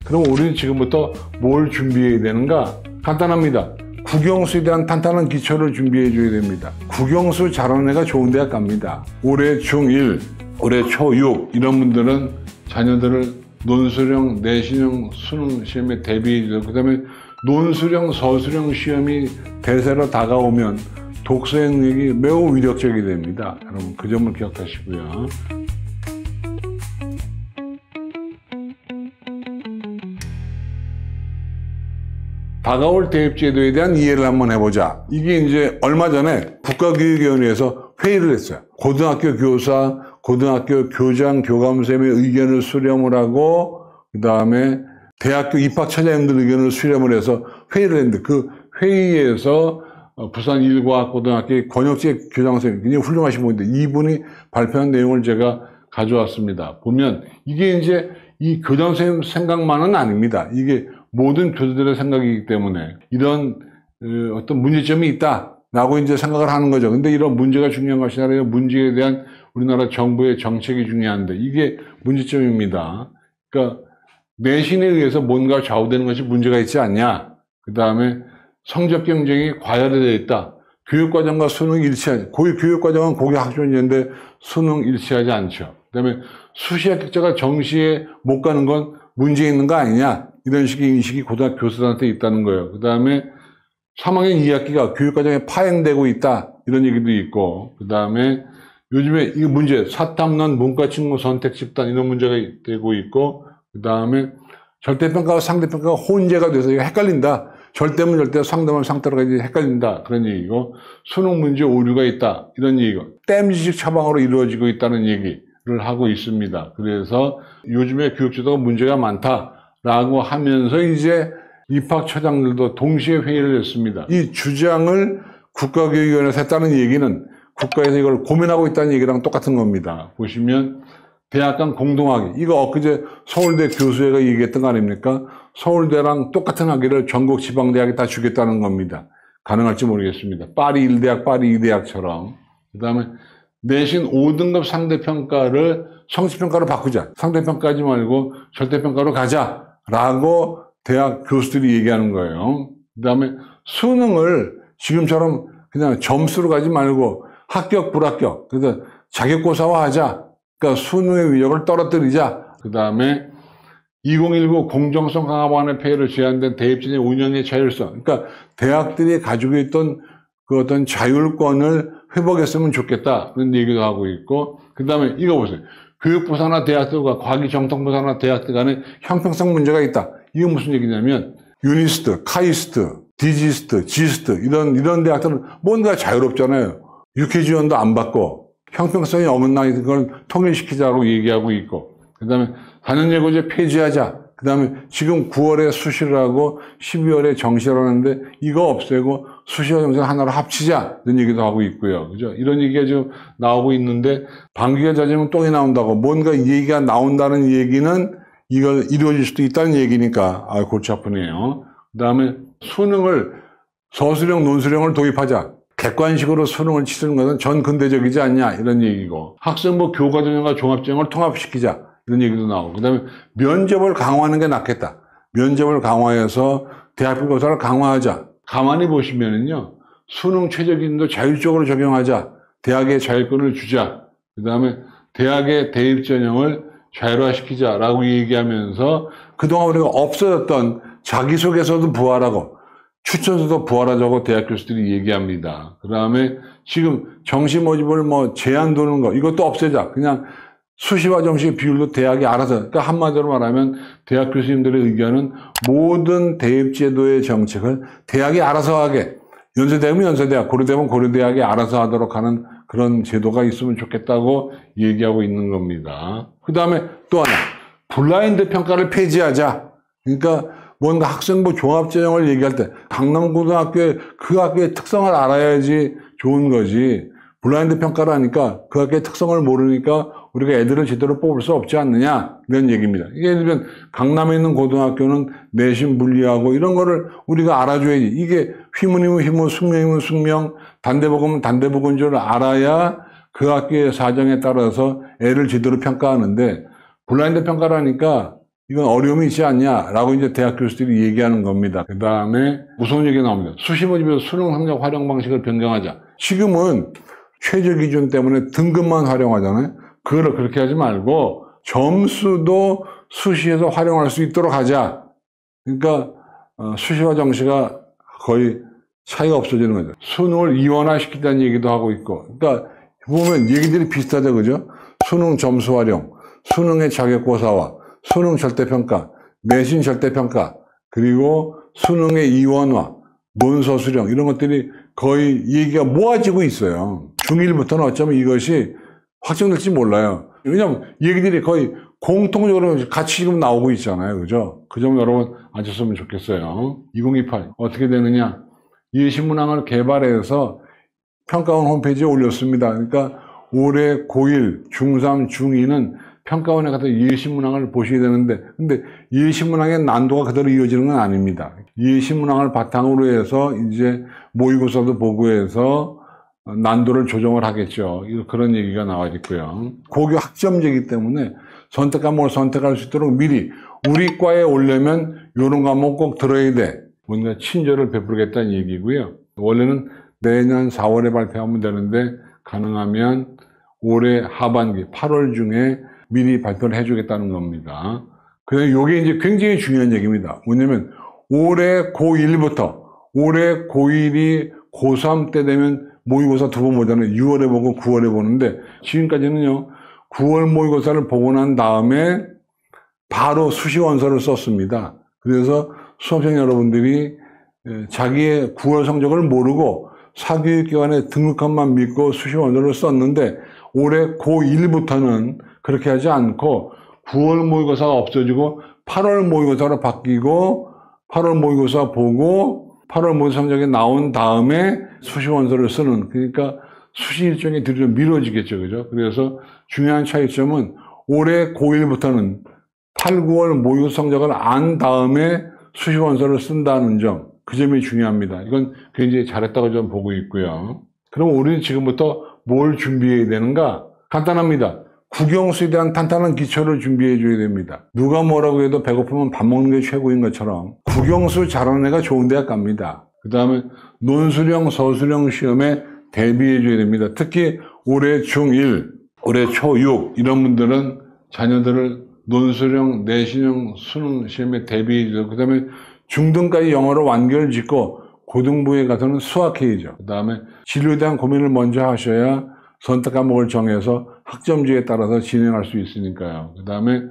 그럼 우리는 지금부터 뭘 준비해야 되는가? 간단합니다. 국영수에 대한 탄탄한 기초를 준비해 줘야 됩니다. 국영수 잘하는 애가 좋은 대학 갑니다. 올해 중1, 올해 초6 이런 분들은 자녀들을 논술형, 내신형 수능 시험에 대비해 줘서, 그 다음에 논술형, 서술형 시험이 대세로 다가오면 독서 능력이 매우 위력적이 됩니다. 여러분 그 점을 기억하시고요. 다가올 대입제도에 대한 이해를 한번 해보자. 이게 이제 얼마 전에 국가교육위원회에서 회의를 했어요. 고등학교 교사, 고등학교 교장, 교감선생님의 의견을 수렴을 하고, 그 다음에 대학교 입학처장님들 의견을 수렴을 해서 회의를 했는데, 그 회의에서 부산 일과고등학교 권혁재 교장선생님, 굉장히 훌륭하신 분인데 이분이 발표한 내용을 제가 가져왔습니다. 보면 이게 이제 이 교장선생님 생각만은 아닙니다. 이게 모든 교수들의 생각이기 때문에 이런 어떤 문제점이 있다라고 이제 생각을 하는 거죠. 근데 이런 문제가 중요한 것이 아니라 문제에 대한 우리나라 정부의 정책이 중요한데 이게 문제점입니다. 그러니까 내신에 의해서 뭔가 좌우되는 것이 문제가 있지 않냐. 그 다음에 성적 경쟁이 과열되어 있다. 교육과정과 수능 일치하지. 교육과정은 고교 학종인데 수능 일치하지 않죠. 그 다음에 수시 합격자가 정시에 못 가는 건 문제 있는 거 아니냐. 이런 식의 인식이 고등학교 교수들한테 있다는 거예요. 그 다음에 3학년 2학기가 교육과정에 파행되고 있다. 이런 얘기도 있고, 그 다음에 요즘에 이 문제, 사탐난 문과친구 선택 집단 이런 문제가 되고 있고, 그 다음에 절대평가와 상대평가가 혼재가 돼서 이거 헷갈린다. 절대면 절대, 상대면 상대로 가지 헷갈린다. 그런 얘기고, 수능 문제 오류가 있다. 이런 얘기고, 땜지식 처방으로 이루어지고 있다는 얘기를 하고 있습니다. 그래서 요즘에 교육제도가 문제가 많다라고 하면서 이제 입학처장들도 동시에 회의를 했습니다. 이 주장을 국가교육위원회에서 했다는 얘기는 국가에서 이걸 고민하고 있다는 얘기랑 똑같은 겁니다. 보시면 대학 간 공동학위, 이거 엊그제 서울대 교수회가 얘기했던 거 아닙니까? 서울대랑 똑같은 학위를 전국 지방대학에 다 주겠다는 겁니다. 가능할지 모르겠습니다. 파리 1대학, 파리 2대학처럼. 그 다음에 내신 5등급 상대평가를 성취평가로 바꾸자. 상대평가하지 말고 절대평가로 가자라고 대학 교수들이 얘기하는 거예요. 그 다음에 수능을 지금처럼 그냥 점수로 가지 말고 합격, 불합격, 그래서 자격고사화하자. 그러니까 수능의 위력을 떨어뜨리자. 그 다음에 2019 공정성 강화반의 폐해로 제한된 대입제도의 운영의 자율성. 그러니까 대학들이 가지고 있던 그 어떤 자율권을 회복했으면 좋겠다. 그런 얘기도 하고 있고. 그 다음에 이거 보세요. 교육부사나 대학들과 과기정통부사나 대학들 간에 형평성 문제가 있다. 이게 무슨 얘기냐면 유니스트, 카이스트, 디지스트, 지스트 이런 대학들은 뭔가 자유롭잖아요. 육회 지원도 안 받고 형평성이 어긋나 있는 걸 통일시키자고 얘기하고 있고, 그 다음에 4년제고제 폐지하자. 그 다음에 지금 9월에 수시를 하고 12월에 정시를 하는데 이거 없애고 수시와 정시를 하나로 합치자. 이런 얘기도 하고 있고요. 그죠? 이런 얘기가 지금 나오고 있는데 방귀가 잦으면 똥이 나온다고, 뭔가 얘기가 나온다는 얘기는 이걸 이루어질 수도 있다는 얘기니까 골치 아프네요. 그 다음에 수능을 서술형, 논술형을 도입하자. 객관식으로 수능을 치르는 것은 전 근대적이지 않냐 이런 얘기고, 학생부 교과전형과 종합전형을 통합시키자 이런 얘기도 나오고, 그 다음에 면접을 강화하는 게 낫겠다. 면접을 강화해서 대학교 교사를 강화하자. 가만히 보시면은요, 수능 최저 기준도 자율적으로 적용하자. 대학의 자율권을 주자. 그 다음에 대학의 대입 전형을 자율화시키자라고 얘기하면서 그동안 우리가 없어졌던 자기소개서도 부활하고 추천서도 부활하자고 대학 교수들이 얘기합니다. 그 다음에 지금 정시 모집을 제한 두는 거, 이것도 없애자. 그냥 수시와 정시 비율로 대학이 알아서. 그러니까 한마디로 말하면 대학 교수님들의 의견은 모든 대입제도의 정책을 대학이 알아서 하게, 연세대학이면 연세대학, 고려대학이면 고려대학이 알아서 하도록 하는 그런 제도가 있으면 좋겠다고 얘기하고 있는 겁니다. 그 다음에 또 하나, 블라인드 평가를 폐지하자. 그러니까 뭔가 학생부 종합전형을 얘기할 때 강남고등학교의 그 학교의 특성을 알아야지 좋은 거지, 블라인드 평가를 하니까 그 학교의 특성을 모르니까 우리가 애들을 제대로 뽑을 수 없지 않느냐 이런 얘기입니다. 예를 들면 강남에 있는 고등학교는 내신 분리하고 이런 거를 우리가 알아줘야지. 이게 휘문이면 휘문, 숙명이면 숙명, 단대복이면 단대복인 줄 알아야 그 학교의 사정에 따라서 애를 제대로 평가하는데, 블라인드 평가를 하니까 이건 어려움이 있지 않냐라고 이제 대학 교수들이 얘기하는 겁니다. 그 다음에 무서운 얘기가 나옵니다. 수시번 집에서 수능 성적 활용 방식을 변경하자. 지금은 최저 기준 때문에 등급만 활용하잖아요. 그걸 그렇게 하지 말고 점수도 수시에서 활용할 수 있도록 하자. 그러니까 수시와 정시가 거의 차이가 없어지는 거죠. 수능을 이원화시키자는 얘기도 하고 있고. 그러니까 보면 얘기들이 비슷하죠, 그죠? 수능 점수 활용, 수능의 자격고사화, 수능 절대평가, 내신 절대평가, 그리고 수능의 이원화, 논서 수령 이런 것들이 거의 얘기가 모아지고 있어요. 중1부터는 어쩌면 이것이 확정될지 몰라요. 왜냐하면 얘기들이 거의 공통적으로 같이 지금 나오고 있잖아요. 그죠? 그 점 여러분 아셨으면 좋겠어요. 2028 어떻게 되느냐? 예시문항을 개발해서 평가원 홈페이지에 올렸습니다. 그러니까 올해 고1, 중3, 중2는 평가원에 가서 예시문항을 보셔야 되는데, 근데 예시문항의 난도가 그대로 이어지는 건 아닙니다. 예시문항을 바탕으로 해서 이제 모의고사도 보고해서 난도를 조정을 하겠죠. 그런 얘기가 나와 있고요. 고교 학점제이기 때문에 선택 과목을 선택할 수 있도록 미리 우리 과에 오려면 이런 과목 꼭 들어야 돼. 뭔가 친절을 베풀겠다는 얘기고요. 원래는 내년 4월에 발표하면 되는데 가능하면 올해 하반기 8월 중에 미리 발표를 해주겠다는 겁니다. 그다음에 이게 이제 굉장히 중요한 얘기입니다. 뭐냐면 올해 고1부터 올해 고1이 고3 때 되면 모의고사 2번 보잖아요. 6월에 보고 9월에 보는데 지금까지는요. 9월 모의고사를 보고 난 다음에 바로 수시 원서를 썼습니다. 그래서 수험생 여러분들이 자기의 9월 성적을 모르고 사교육기관에 등록한만 믿고 수시 원서를 썼는데 올해 고1부터는 그렇게 하지 않고 9월 모의고사가 없어지고 8월 모의고사로 바뀌고 8월 모의고사 보고 8월 모의고사 성적이 나온 다음에 수시 원서를 쓰는, 그러니까 수시 일정이 뒤로 미뤄지겠죠. 그죠? 그래서 중요한 차이점은 올해 고1부터는 8, 9월 모의고사 성적을 안 다음에 수시 원서를 쓴다는 점, 그 점이 중요합니다. 이건 굉장히 잘했다고 저는 보고 있고요. 그럼 우리는 지금부터 뭘 준비해야 되는가? 간단합니다. 국영수에 대한 탄탄한 기초를 준비해 줘야 됩니다. 누가 뭐라고 해도 배고프면 밥 먹는 게 최고인 것처럼 국영수 잘하는 애가 좋은 대학 갑니다. 그 다음에 논수령, 서수령 시험에 대비해 줘야 됩니다. 특히 올해 중1, 올해 초6 이런 분들은 자녀들을 논수령, 내신형, 수능 시험에 대비해 줘요. 그 다음에 중등까지 영어로 완결 짓고 고등부에 가서는 수학해야죠. 그 다음에 진로에 대한 고민을 먼저 하셔야 선택 과목을 정해서 학점제에 따라서 진행할 수 있으니까요. 그 다음에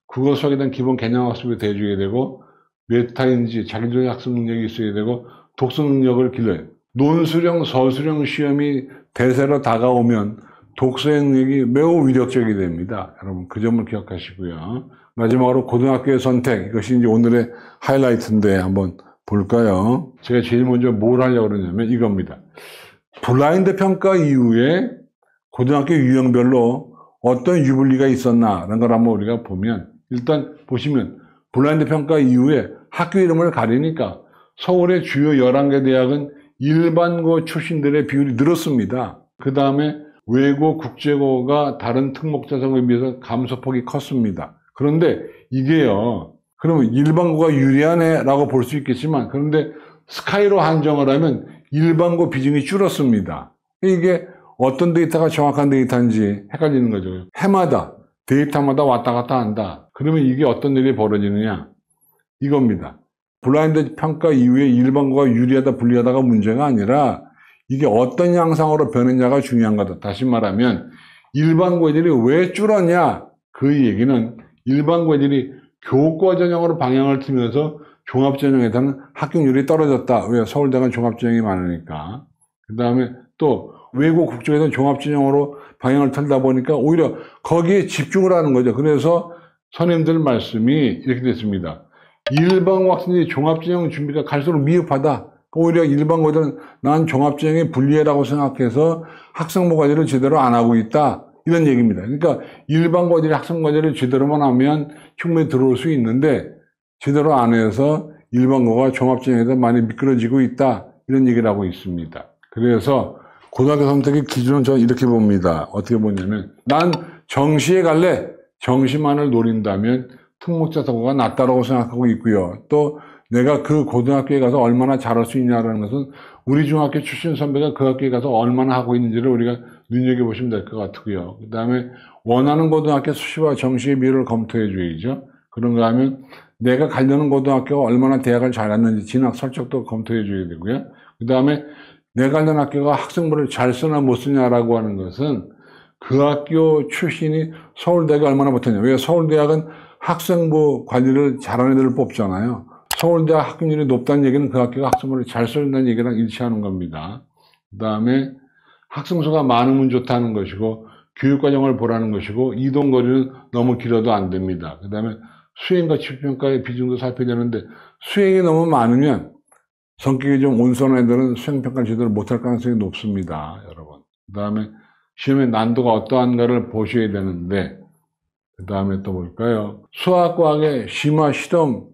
국어 수학에 대한 기본 개념 학습이 돼줘야 되고 메타인지 자기들의 학습 능력이 있어야 되고 독서 능력을 길러요. 논수령, 서수령 시험이 대세로 다가오면 독서의 능력이 매우 위력적이 됩니다. 여러분 그 점을 기억하시고요. 마지막으로 고등학교의 선택, 이것이 이제 오늘의 하이라이트인데 한번 볼까요? 제가 제일 먼저 뭘 하려고 그러냐면 이겁니다. 블라인드 평가 이후에 고등학교 유형별로 어떤 유불리가 있었나라는 걸 한번 우리가 보면, 일단 보시면 블라인드 평가 이후에 학교 이름을 가리니까 서울의 주요 11개 대학은 일반고 출신들의 비율이 늘었습니다. 그 다음에 외고, 국제고가 다른 특목자성에 비해서 감소폭이 컸습니다. 그런데 이게요, 그러면 일반고가 유리하네 라고 볼 수 있겠지만, 그런데 스카이로 한정을 하면 일반고 비중이 줄었습니다. 이게 어떤 데이터가 정확한 데이터인지 헷갈리는 거죠. 해마다 데이터마다 왔다 갔다 한다. 그러면 이게 어떤 일이 벌어지느냐? 이겁니다. 블라인드 평가 이후에 일반고가 유리하다 불리하다가 문제가 아니라 이게 어떤 양상으로 변했냐가 중요한 거다. 다시 말하면 일반고 애들이 왜 줄었냐? 그 얘기는 일반고 애들이 교과 전형으로 방향을 틀면서 종합전형에서는 합격률이 떨어졌다. 왜? 서울대가 종합전형이 많으니까. 그 다음에 또 외고 국적에서는 종합전형으로 방향을 틀다 보니까 오히려 거기에 집중을 하는 거죠. 그래서 선생님들 말씀이 이렇게 됐습니다. 일반고 학생들이 종합전형 준비가 갈수록 미흡하다. 오히려 일반고들은 난 종합전형이 불리하다고 생각해서 학생부과제를 제대로 안 하고 있다. 이런 얘기입니다. 그러니까 일반고들이 학생과제를 제대로만 하면 충분히 들어올 수 있는데 제대로 안 해서 일반고가 종합전형에서 많이 미끄러지고 있다. 이런 얘기를 하고 있습니다. 그래서 고등학교 선택의 기준은 저는 이렇게 봅니다. 어떻게 보냐면 난 정시에 갈래. 정시만을 노린다면 특목자 사고가 낮다라고 생각하고 있고요. 또 내가 그 고등학교에 가서 얼마나 잘할 수 있냐라는 것은 우리 중학교 출신 선배가 그 학교에 가서 얼마나 하고 있는지를 우리가 눈여겨보시면 될 것 같고요. 그 다음에 원하는 고등학교 수시와 정시의 비율을 검토해 줘야죠. 그런가 하면 내가 가려는 고등학교가 얼마나 대학을 잘 갔는지 진학 설정도 검토해 줘야 되고요. 그 다음에 내가 가려는 학교가 학생부를 잘 쓰나 못 쓰냐라고 하는 것은 그 학교 출신이 서울대학에 얼마나 못했냐. 왜 서울대학은 학생부 관리를 잘하는 애들을 뽑잖아요. 서울대학 합격률이 높다는 얘기는 그 학교가 학생부를 잘 쓴다는 얘기랑 일치하는 겁니다. 그 다음에 학생수가 많으면 좋다는 것이고 교육과정을 보라는 것이고 이동거리는 너무 길어도 안 됩니다. 그 다음에 수행과 취업평가의 비중도 살펴야 되는데 수행이 너무 많으면 성격이 좀 온순한 애들은 수행평가를 제대로 못할 가능성이 높습니다. 여러분. 그 다음에 시험의 난도가 어떠한가를 보셔야 되는데 그 다음에 또 볼까요? 수학과학의 심화 실험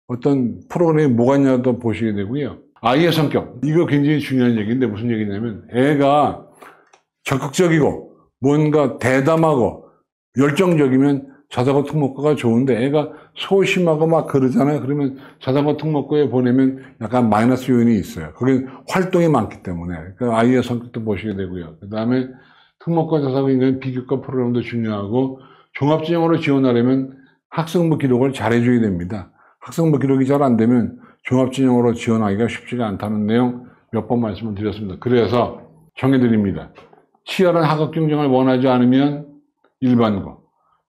어떤 프로그램이 뭐가 있냐도 보셔야 되고요. 아이의 성격. 이거 굉장히 중요한 얘기인데 무슨 얘기냐면 애가 적극적이고 뭔가 대담하고 열정적이면 자사고 특목고가 좋은데 애가 소심하고 막 그러잖아요. 그러면 자사고 특목고에 보내면 약간 마이너스 요인이 있어요. 거기 활동이 많기 때문에. 그러니까 아이의 성격도 보셔야 되고요. 그 다음에 특목고 자사고 인간 비교과 프로그램도 중요하고 종합진영으로 지원하려면 학생부 기록을 잘 해줘야 됩니다. 학생부 기록이 잘 안 되면 종합진영으로 지원하기가 쉽지가 않다는 내용 몇 번 말씀을 드렸습니다. 그래서 정해드립니다. 치열한 학업 경쟁을 원하지 않으면 일반고,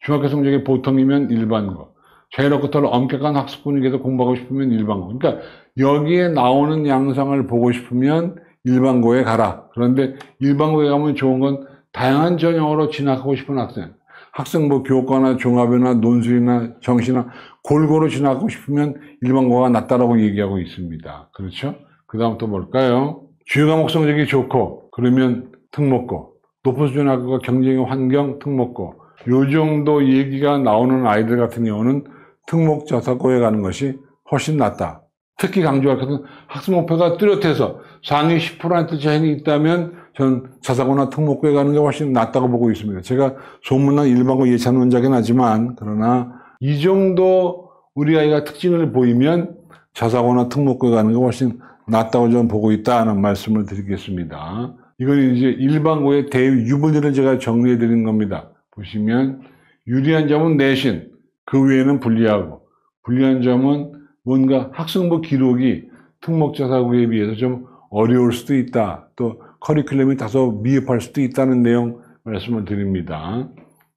중학교 성적이 보통이면 일반고, 자유롭고 엄격한 학습 분위기에서 공부하고 싶으면 일반고. 그러니까 여기에 나오는 양상을 보고 싶으면 일반고에 가라. 그런데 일반고에 가면 좋은 건 다양한 전형으로 진학하고 싶은 학생, 학생부 교과나 종합이나 논술이나 정시나 골고루 진학하고 싶으면 일반고가 낫다라고 얘기하고 있습니다. 그렇죠? 그 다음 또 뭘까요? 주요 과목 성적이 좋고 그러면 특목고, 높은 수준 학교가 경쟁의 환경 특목고, 요 정도 얘기가 나오는 아이들 같은 경우는 특목 자사고에 가는 것이 훨씬 낫다. 특히 강조할 것은 학습 목표가 뚜렷해서 상위 10% 차이가 있다면 저는 자사고나 특목고에 가는 게 훨씬 낫다고 보고 있습니다. 제가 소문난 일반고 예찬 원작은 하지만 그러나 이 정도 우리 아이가 특징을 보이면 자사고나 특목고에 가는 게 훨씬 낫다고 저는 보고 있다는 말씀을 드리겠습니다. 이건 이제 일반고의 대유불리를 제가 정리해 드린 겁니다. 보시면 유리한 점은 내신, 그 외에는 불리하고 불리한 점은 뭔가 학생부 기록이 특목자사고에 비해서 좀 어려울 수도 있다. 또 커리큘럼이 다소 미흡할 수도 있다는 내용 말씀을 드립니다.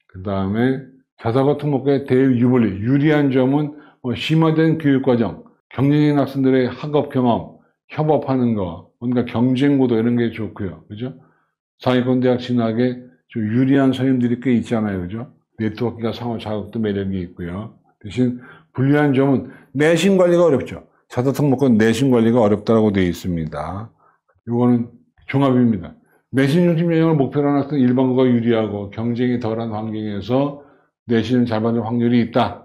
그 다음에 자사고 특목고의 대유불리, 유리한 점은 심화된 교육과정, 경쟁인 학생들의 학업 경험, 협업하는 거, 뭔가 경쟁구도 이런 게 좋고요. 그죠? 상위권 대학 진학에 좀 유리한 선생님들이 꽤 있잖아요. 그죠? 네트워크가 상호 자극도 매력이 있고요. 대신 불리한 점은 내신 관리가 어렵죠. 자사 특목고는 내신 관리가 어렵다고 되어 있습니다. 이거는 종합입니다. 내신 중심 전형을 목표로 하는 학생 일반고가 유리하고 경쟁이 덜한 환경에서 내신을 잘 받을 확률이 있다.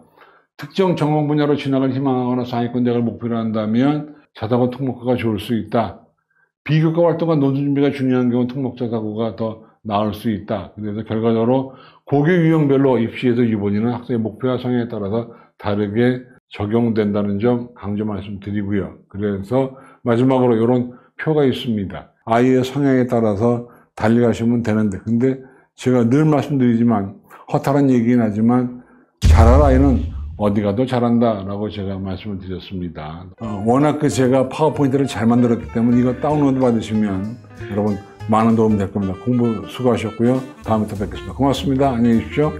특정 전공 분야로 진학을 희망하거나 상위권 대학을 목표로 한다면 자사고 특목고가 좋을 수 있다. 비교과 활동과 논술 준비가 중요한 경우 특목자사고가 더 나을 수 있다. 그래서 결과적으로 고교 유형별로 입시에서 유본이는 학생의 목표와 성향에 따라서 다르게 적용된다는 점 강조 말씀드리고요. 그래서 마지막으로 이런 표가 있습니다. 아이의 성향에 따라서 달려가시면 되는데, 근데 제가 늘 말씀드리지만 허탈한 얘기긴 하지만 잘할 아이는 어디 가도 잘한다라고 제가 말씀을 드렸습니다. 워낙 제가 파워포인트를 잘 만들었기 때문에 이거 다운로드 받으시면 여러분 많은 도움 될 겁니다. 공부 수고하셨고요. 다음에 또 뵙겠습니다. 고맙습니다. 안녕히 계십시오.